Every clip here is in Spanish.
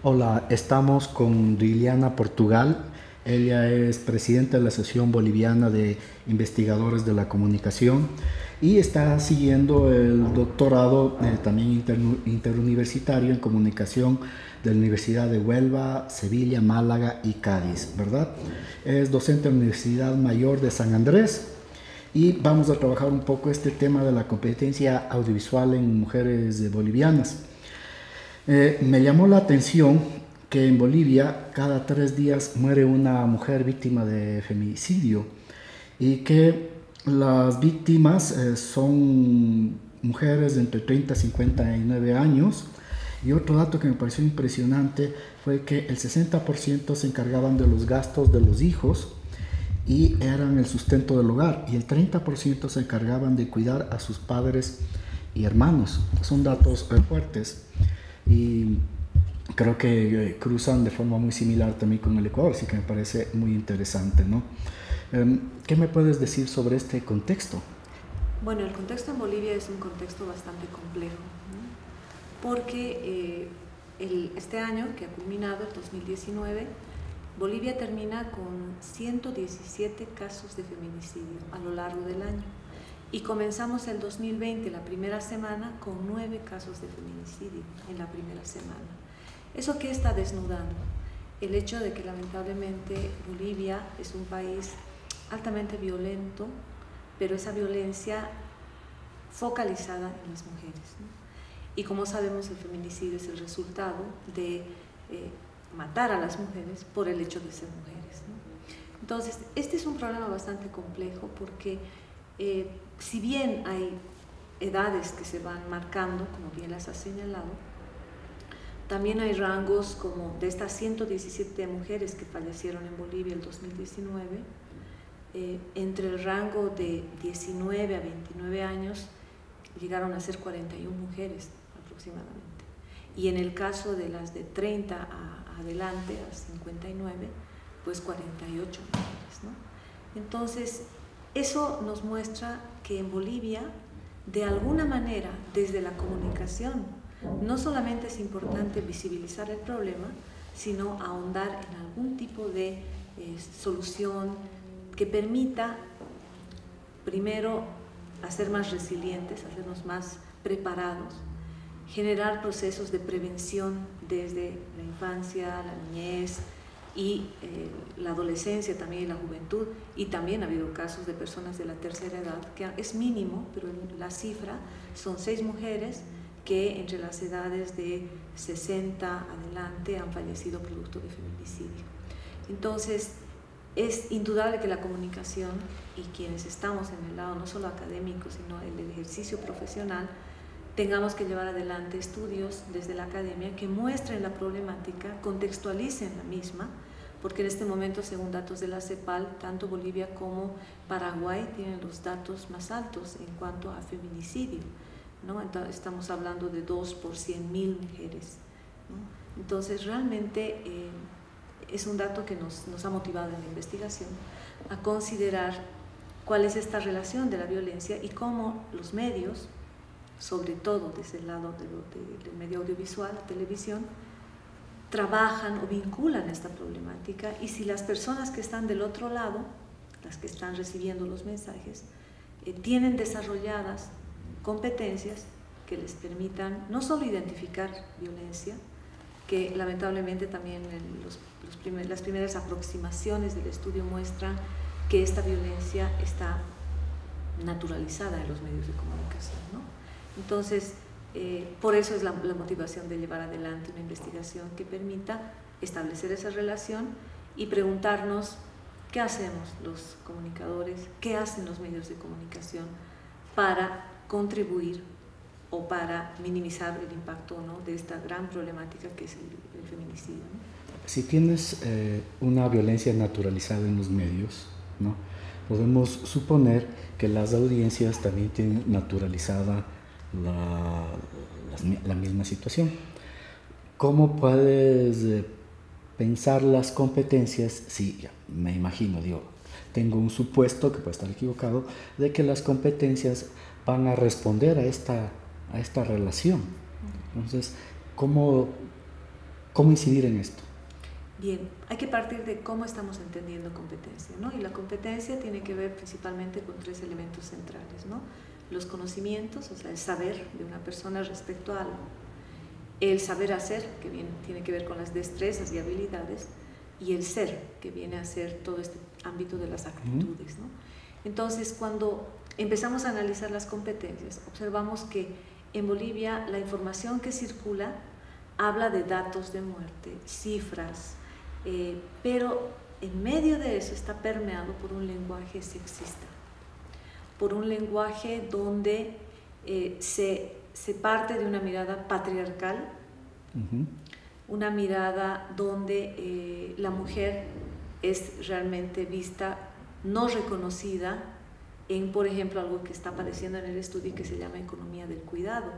Hola, estamos con Liliana Portugal. Ella es presidenta de la Asociación Boliviana de Investigadores de la Comunicación y está siguiendo el doctorado también interuniversitario en comunicación de la Universidad de Huelva, Sevilla, Málaga y Cádiz, ¿verdad? Es docente en la Universidad Mayor de San Andrés y vamos a trabajar un poco este tema de la competencia audiovisual en mujeres bolivianas. Me llamó la atención que en Bolivia cada 3 días muere una mujer víctima de feminicidio y que las víctimas son mujeres de entre 30 y 59 años. Y otro dato que me pareció impresionante fue que el 60% se encargaban de los gastos de los hijos y eran el sustento del hogar, y el 30% se encargaban de cuidar a sus padres y hermanos. Son datos fuertes y creo que cruzan de forma muy similar también con el Ecuador, así que me parece muy interesante, ¿no? ¿Qué me puedes decir sobre este contexto? Bueno, el contexto en Bolivia es un contexto bastante complejo, ¿no? Porque este año que ha culminado, el 2019, Bolivia termina con 117 casos de feminicidio a lo largo del año. Y comenzamos el 2020, la primera semana, con 9 casos de feminicidio en la primera semana. ¿Eso qué está desnudando? El hecho de que lamentablemente Bolivia es un país altamente violento, pero esa violencia focalizada en las mujeres, ¿no? Y como sabemos, el feminicidio es el resultado de matar a las mujeres por el hecho de ser mujeres, ¿no? Entonces, este es un problema bastante complejo porque si bien hay edades que se van marcando, como bien las has señalado, también hay rangos como de estas 117 mujeres que fallecieron en Bolivia el 2019, entre el rango de 19 a 29 años llegaron a ser 41 mujeres aproximadamente. Y en el caso de las de 30 a adelante, a 59, pues 48 mujeres, ¿no? Entonces, eso nos muestra que en Bolivia, de alguna manera, desde la comunicación, no solamente es importante visibilizar el problema, sino ahondar en algún tipo de solución que permita, primero, hacer más resilientes, hacernos más preparados, generar procesos de prevención desde la infancia, la niñez y la adolescencia también y la juventud. Y también ha habido casos de personas de la tercera edad, que es mínimo, pero la cifra son 6 mujeres que entre las edades de 60 adelante han fallecido producto de feminicidio. Entonces, es indudable que la comunicación y quienes estamos en el lado no solo académico, sino el ejercicio profesional, tengamos que llevar adelante estudios desde la academia que muestren la problemática, contextualicen la misma, porque en este momento, según datos de la CEPAL, tanto Bolivia como Paraguay tienen los datos más altos en cuanto a feminicidio, ¿no? Entonces, estamos hablando de 2 por 100.000 mujeres, ¿no? Entonces, realmente es un dato que nos ha motivado en la investigación a considerar cuál es esta relación de la violencia y cómo los medios, sobre todo desde el lado del medio audiovisual, la televisión, trabajan o vinculan esta problemática, y si las personas que están del otro lado, las que están recibiendo los mensajes, tienen desarrolladas competencias que les permitan no solo identificar violencia, que lamentablemente también las primeras aproximaciones del estudio muestran que esta violencia está naturalizada en los medios de comunicación, ¿no? Entonces, por eso es la motivación de llevar adelante una investigación que permita establecer esa relación y preguntarnos qué hacemos los comunicadores, qué hacen los medios de comunicación para contribuir o para minimizar el impacto, ¿no?, de esta gran problemática que es el feminicidio, ¿no? Si tienes una violencia naturalizada en los medios, ¿no?, podemos suponer que las audiencias también tienen naturalizada la misma situación. ¿Cómo puedes pensar las competencias? Sí, ya, me imagino, digo, tengo un supuesto que puede estar equivocado, de que las competencias van a responder a esta relación. Entonces, ¿cómo ¿Cómo incidir en esto? Bien, hay que partir de cómo estamos entendiendo competencia, ¿no? Y la competencia tiene que ver principalmente con 3 elementos centrales, ¿no? Los conocimientos, o sea, el saber de una persona respecto a algo, el saber hacer, que tiene que ver con las destrezas y habilidades, y el ser, que viene a ser todo este ámbito de las actitudes, ¿no? Entonces, cuando empezamos a analizar las competencias, observamos que en Bolivia la información que circula habla de datos de muerte, cifras, pero en medio de eso está permeado por un lenguaje sexista, por un lenguaje donde se parte de una mirada patriarcal, una mirada donde la mujer es realmente vista, no reconocida en, por ejemplo, algo que está apareciendo en el estudio y que se llama economía del cuidado,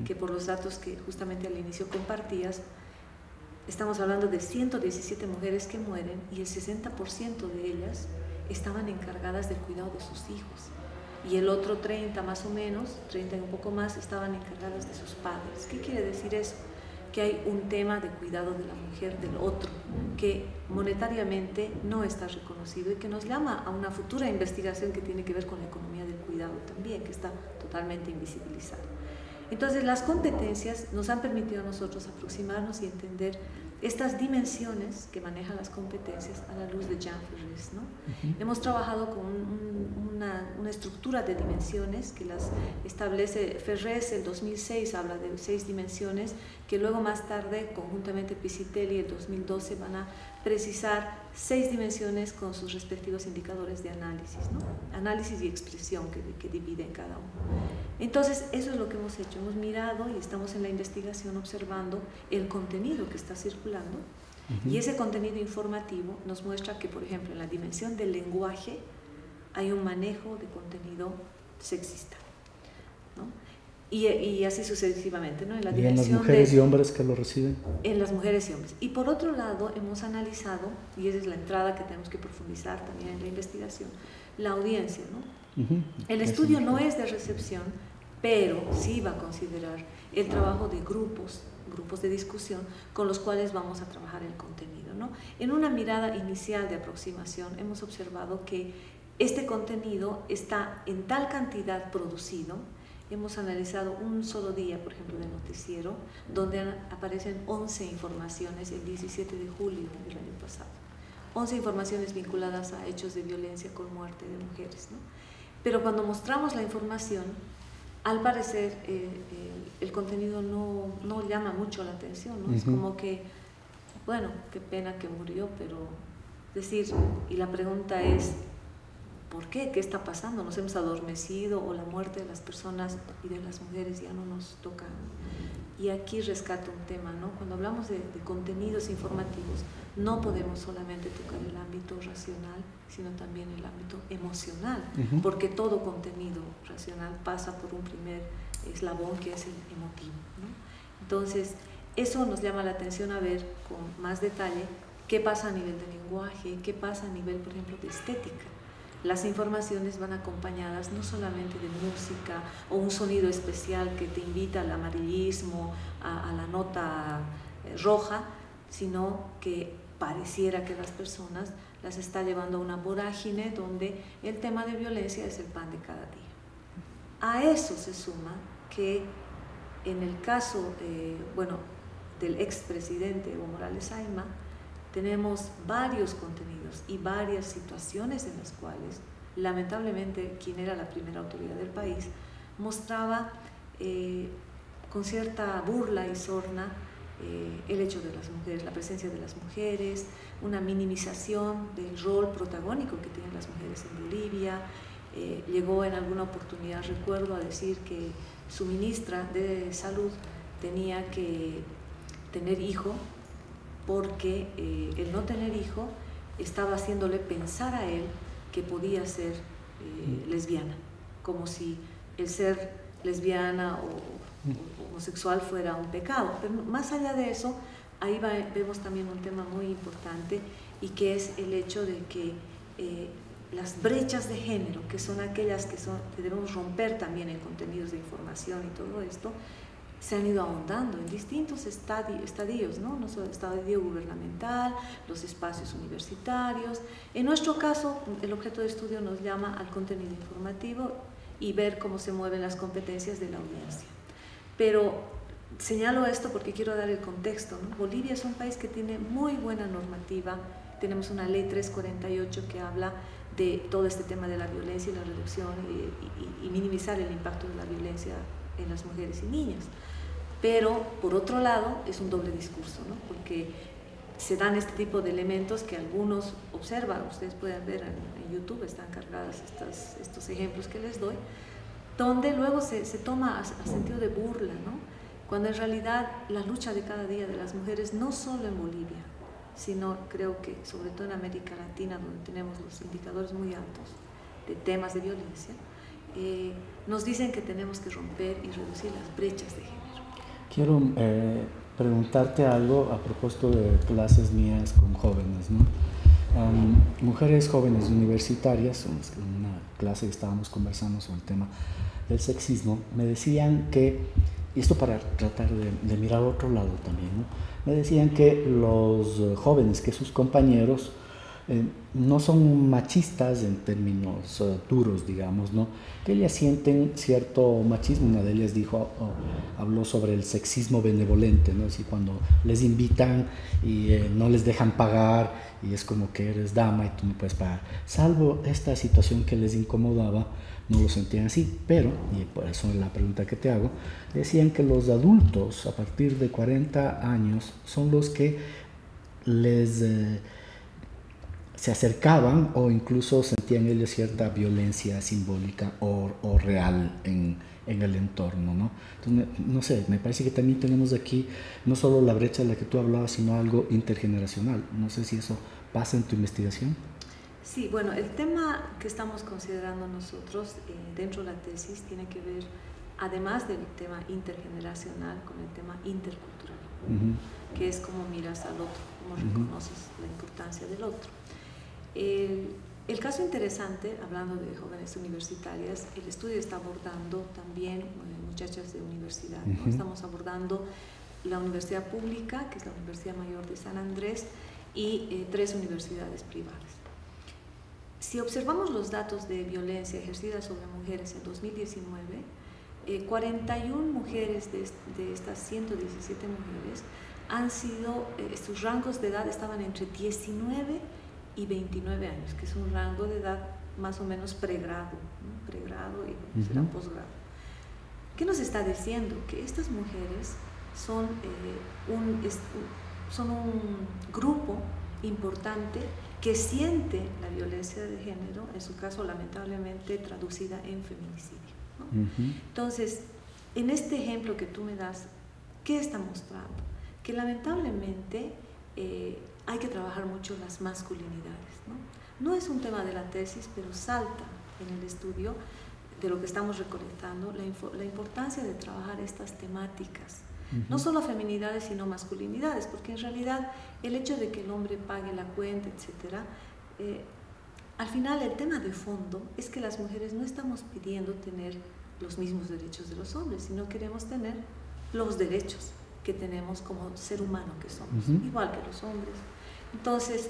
que por los datos que justamente al inicio compartías, estamos hablando de 117 mujeres que mueren y el 60% de ellas estaban encargadas del cuidado de sus hijos. Y el otro 30 más o menos, 30 y un poco más, estaban encargadas de sus padres. ¿Qué quiere decir eso? Que hay un tema de cuidado de la mujer, del otro, que monetariamente no está reconocido y que nos llama a una futura investigación que tiene que ver con la economía del cuidado también, que está totalmente invisibilizada. Entonces, las competencias nos han permitido a nosotros aproximarnos y entender estas dimensiones que manejan las competencias a la luz de Jean Ferrés, ¿no? Hemos trabajado con una estructura de dimensiones que las establece Ferrés. El 2006 habla de 6 dimensiones que luego más tarde, conjuntamente Piscitelli, el 2012, van a precisar 6 dimensiones con sus respectivos indicadores de análisis, ¿no? Análisis y expresión que dividen cada uno. Entonces, eso es lo que hemos hecho. Hemos mirado y estamos en la investigación observando el contenido que está circulando, y ese contenido informativo nos muestra que, por ejemplo, en la dimensión del lenguaje hay un manejo de contenido sexista, ¿no? Y así sucesivamente, ¿no? En la ¿Y en las mujeres y hombres que lo reciben? En las mujeres y hombres. Y por otro lado, hemos analizado, y esa es la entrada que tenemos que profundizar también en la investigación, la audiencia, ¿no? El estudio no es de recepción, pero sí va a considerar el trabajo de grupos de discusión con los cuales vamos a trabajar el contenido, ¿no? En una mirada inicial de aproximación hemos observado que este contenido está en tal cantidad producido. Hemos analizado un solo día, por ejemplo, de noticiero, donde aparecen 11 informaciones el 17 de julio del año pasado. 11 informaciones vinculadas a hechos de violencia con muerte de mujeres, ¿no? Pero cuando mostramos la información, al parecer el contenido no llama mucho la atención, ¿no? Es como que, bueno, qué pena que murió, pero decir, y la pregunta es, ¿por qué? ¿Qué está pasando? ¿Nos hemos adormecido o la muerte de las personas y de las mujeres ya no nos toca? Y aquí rescato un tema, ¿no? Cuando hablamos de contenidos informativos, no podemos solamente tocar el ámbito racional, sino también el ámbito emocional, porque todo contenido racional pasa por un primer eslabón que es el emotivo, ¿no? Entonces, eso nos llama la atención a ver con más detalle qué pasa a nivel de lenguaje, qué pasa a nivel, por ejemplo, de estética. Las informaciones van acompañadas no solamente de música o un sonido especial que te invita al amarillismo, a la nota roja, sino que pareciera que las personas las está llevando a una vorágine donde el tema de violencia es el pan de cada día. A eso se suma que en el caso del expresidente Evo Morales Ayma, tenemos varios contenidos y varias situaciones en las cuales, lamentablemente, quien era la primera autoridad del país, mostraba con cierta burla y sorna el hecho de las mujeres, la presencia de las mujeres, una minimización del rol protagónico que tienen las mujeres en Bolivia. Llegó en alguna oportunidad, recuerdo, a decir que su ministra de Salud tenía que tener hijo, porque el no tener hijo estaba haciéndole pensar a él que podía ser lesbiana, como si el ser lesbiana o homosexual fuera un pecado. Pero más allá de eso, ahí vemos también un tema muy importante, y que es el hecho de que las brechas de género, que son aquellas que debemos romper también en contenidos de información y todo esto, se han ido ahondando en distintos estadios, ¿no? No solo el estadio gubernamental, los espacios universitarios. En nuestro caso, el objeto de estudio nos llama al contenido informativo y ver cómo se mueven las competencias de la audiencia. Pero señalo esto porque quiero dar el contexto, ¿no? Bolivia es un país que tiene muy buena normativa. Tenemos una ley 348 que habla de todo este tema de la violencia y la reducción y minimizar el impacto de la violencia en las mujeres y niñas. Pero, por otro lado, es un doble discurso, ¿no? Porque se dan este tipo de elementos que algunos observan, ustedes pueden ver en YouTube, están cargados estos ejemplos que les doy, donde luego se toma a sentido de burla, ¿no? Cuando en realidad la lucha de cada día de las mujeres, no solo en Bolivia, sino creo que sobre todo en América Latina, donde tenemos los indicadores muy altos de temas de violencia, nos dicen que tenemos que romper y reducir las brechas de género. Quiero preguntarte algo a propósito de clases mías con jóvenes, ¿no? Mujeres jóvenes universitarias, en una clase que estábamos conversando sobre el tema del sexismo, me decían que, y esto para tratar de mirar a otro lado también, ¿no? Me decían que los jóvenes, que sus compañeros, no son machistas en términos duros, digamos, ¿no? Que ellas sienten cierto machismo. Una de ellas habló sobre el sexismo benevolente, ¿no? Así cuando les invitan y no les dejan pagar y es como que eres dama y tú no puedes pagar. Salvo esta situación que les incomodaba, no lo sentían así, pero, y por eso es la pregunta que te hago, decían que los adultos a partir de 40 años son los que se acercaban o incluso sentían ellos cierta violencia simbólica o real en el entorno, ¿no? Entonces, no sé, me parece que también tenemos aquí no solo la brecha de la que tú hablabas, sino algo intergeneracional. No sé si eso pasa en tu investigación. Sí, bueno, el tema que estamos considerando nosotros dentro de la tesis tiene que ver, además del tema intergeneracional, con el tema intercultural, que es cómo miras al otro, cómo reconoces la importancia del otro. El caso interesante, hablando de jóvenes universitarias, el estudio está abordando también muchachas de universidad, ¿no? Estamos abordando la universidad pública, que es la Universidad Mayor de San Andrés, y 3 universidades privadas. Si observamos los datos de violencia ejercida sobre mujeres en 2019, 41 mujeres de estas 117 mujeres han sido, sus rangos de edad estaban entre 19 y 29 años, que es un rango de edad más o menos pregrado, ¿no? Pregrado y será posgrado. ¿Qué nos está diciendo? Que estas mujeres son un grupo importante que siente la violencia de género, en su caso lamentablemente traducida en feminicidio, ¿no? Entonces, en este ejemplo que tú me das, ¿qué está mostrando? Que lamentablemente hay que trabajar mucho las masculinidades, ¿no? No es un tema de la tesis, pero salta en el estudio de lo que estamos recolectando, la importancia de trabajar estas temáticas, no solo feminidades, sino masculinidades, porque en realidad el hecho de que el hombre pague la cuenta, etcétera, al final el tema de fondo es que las mujeres no estamos pidiendo tener los mismos derechos de los hombres, sino queremos tener los derechos que tenemos como ser humano que somos, igual que los hombres. Entonces,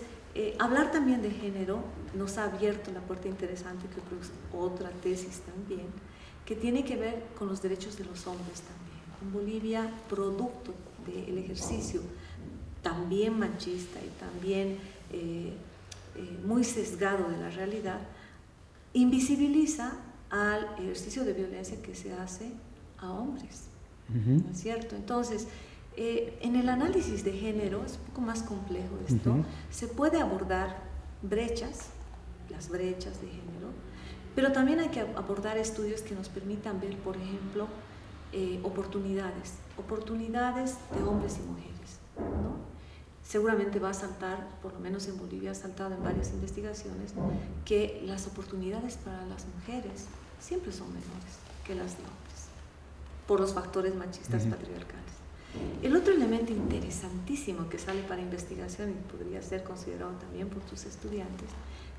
hablar también de género nos ha abierto la puerta interesante, que creo que es otra tesis también, que tiene que ver con los derechos de los hombres también. En Bolivia, producto del ejercicio también machista y también muy sesgado de la realidad, invisibiliza al ejercicio de violencia que se hace a hombres, ¿no es cierto? Entonces, en el análisis de género es un poco más complejo esto, se puede abordar brechas, las brechas de género, pero también hay que abordar estudios que nos permitan ver, por ejemplo, oportunidades de hombres y mujeres, ¿no? Seguramente va a saltar, por lo menos en Bolivia ha saltado en varias investigaciones, que las oportunidades para las mujeres siempre son menores que las de hombres, por los factores machistas patriarcales. El otro elemento interesantísimo que sale para investigación y podría ser considerado también por tus estudiantes,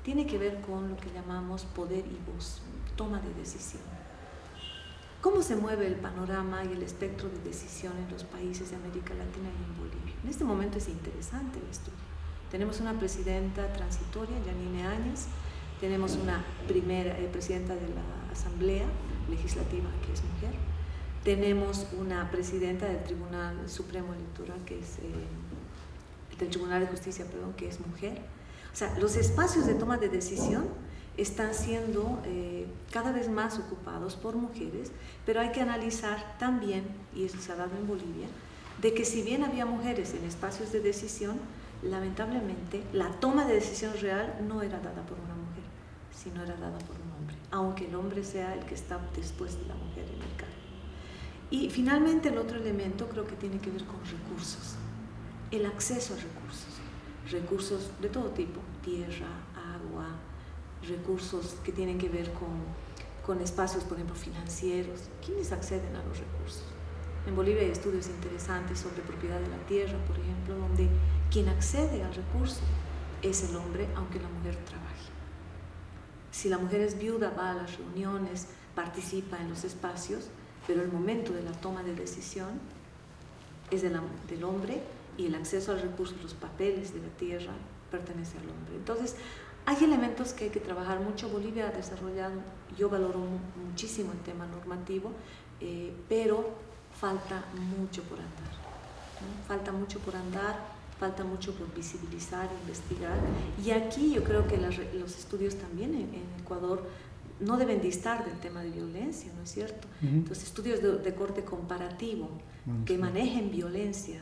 tiene que ver con lo que llamamos poder y voz, toma de decisión. ¿Cómo se mueve el panorama y el espectro de decisión en los países de América Latina y en Bolivia? En este momento es interesante el estudio. Tenemos una presidenta transitoria, Yanine Áñez, tenemos una primera presidenta de la Asamblea Legislativa, que es mujer, tenemos una presidenta del Tribunal Supremo Electoral, que es del Tribunal de Justicia, perdón, que es mujer. O sea, los espacios de toma de decisión están siendo cada vez más ocupados por mujeres, pero hay que analizar también, y eso se ha dado en Bolivia, de que si bien había mujeres en espacios de decisión, lamentablemente la toma de decisión real no era dada por una mujer, sino era dada por un hombre, aunque el hombre sea el que está después de la mujer en el cargo. Y finalmente el otro elemento creo que tiene que ver con recursos, el acceso a recursos de todo tipo, tierra, agua, recursos que tienen que ver con espacios, por ejemplo, financieros. ¿Quiénes acceden a los recursos? En Bolivia hay estudios interesantes sobre propiedad de la tierra, por ejemplo, donde quien accede al recurso es el hombre, aunque la mujer trabaje. Si la mujer es viuda, va a las reuniones, participa en los espacios, pero el momento de la toma de decisión es del hombre, y el acceso al recurso, los papeles de la tierra, pertenece al hombre. Entonces, hay elementos que hay que trabajar mucho. Bolivia ha desarrollado, yo valoro muchísimo el tema normativo, pero falta mucho por andar, ¿no? Falta mucho por andar, falta mucho por visibilizar, investigar. Y aquí yo creo que los estudios también en Ecuador no deben distar del tema de violencia, ¿no es cierto? Entonces, estudios de corte comparativo que manejen violencia,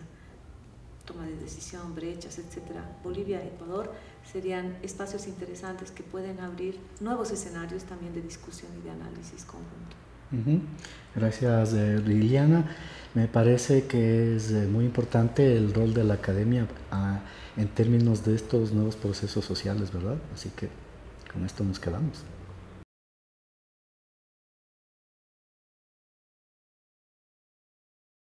toma de decisión, brechas, etcétera, Bolivia y Ecuador serían espacios interesantes que pueden abrir nuevos escenarios también de discusión y de análisis conjunto. Gracias, Liliana. Me parece que es muy importante el rol de la academia en términos de estos nuevos procesos sociales, ¿verdad? Así que con esto nos quedamos.